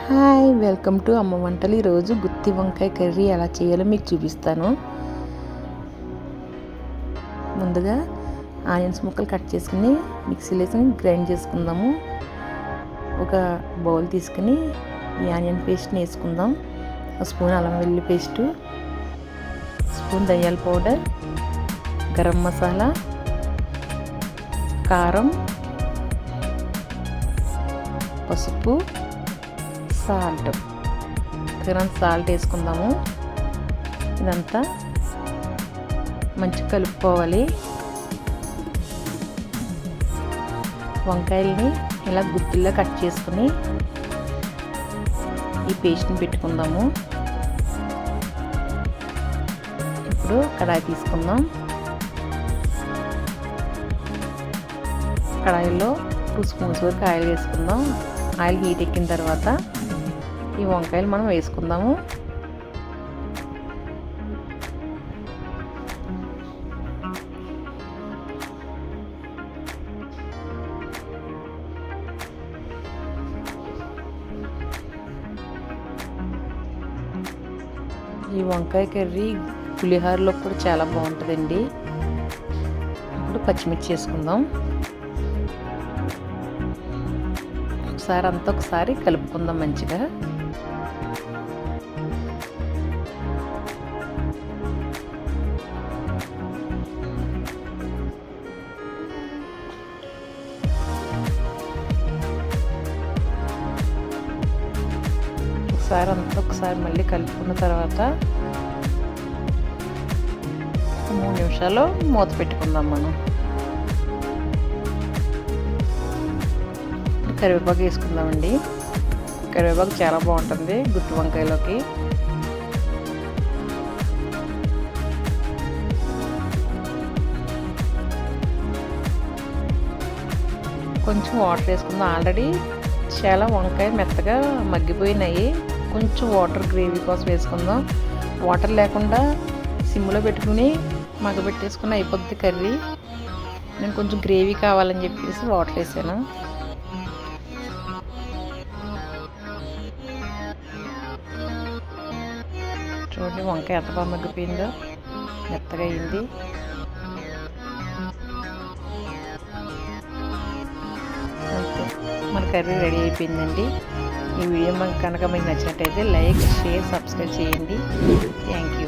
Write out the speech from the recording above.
Hi, welcome to అమ్మ వంటలు. ఈరోజు గుత్తి వంకాయ కర్రీ ఎలా చేయాలో మీకు చూపిస్తాను. ముందుగా ఆనియన్స్ ముక్కలు కట్ చేసుకుని మిక్సీలో వేసుకుని గ్రైండ్ చేసుకుందాము. ఒక బౌల్ తీసుకుని ఈ ఆనియన్ పేస్ట్ని వేసుకుందాం. ఒక స్పూన్ అల్లం వెల్లుల్లి పేస్టు, స్పూన్ ధనియాల పౌడర్, గరం మసాలా, కారం, పసుపు, సాల్ట్ వేసుకుందాము. ఇదంతా మంచిగా కలుపుకోవాలి. వంకాయల్ని ఇలా గుత్తిలా కట్ చేసుకుని ఈ పేస్ట్ని పెట్టుకుందాము. ఇప్పుడు కడాయి తీసుకుందాం. కడాయిలో 2 స్పూన్స్ వరకు ఆయిల్ వేసుకుందాం. ఆయిల్ హీట్ ఎక్కిన తర్వాత ఈ వంకాయలు మనం వేసుకుందాము. ఈ వంకాయ కర్రీ పులిహోరలో కూడా చాలా బాగుంటుందండి. ఇప్పుడు పచ్చిమిర్చి వేసుకుందాం. ఒకసారి కలుపుకుందాం మంచిగా. ఒకసారి మళ్ళీ కలుపుకున్న తర్వాత 3 నిమిషాలు మూత పెట్టుకుందాం మనం. కరివేపాకు వేసుకుందామండి. కరివేపాకు చాలా బాగుంటుంది గుత్తి వంకాయలోకి. కొంచెం వాటర్ వేసుకుందాం. ఆల్రెడీ చాలా వంకాయ మెత్తగా మగ్గిపోయినాయి. కొంచెం వాటర్ గ్రేవీ కోసం వేసుకుందాం. వాటర్ లేకుండా సిమ్లో పెట్టుకుని మగ్గబెట్టేసుకుని అయిపోద్ది కర్రీ. నేను కొంచెం గ్రేవీ కావాలని చెప్పేసి వాటర్ వేసాను. చూడండి వంకాయ ఎంత బాగా మగ్గిపోయిందో, మెత్తగా అయింది. అంతే, మన కర్రీ రెడీ అయిపోయిందండి. ఈ వీడియో కనుక మీకు నచ్చినట్టయితే లైక్, షేర్, సబ్స్క్రైబ్ చేయండి. Thank you.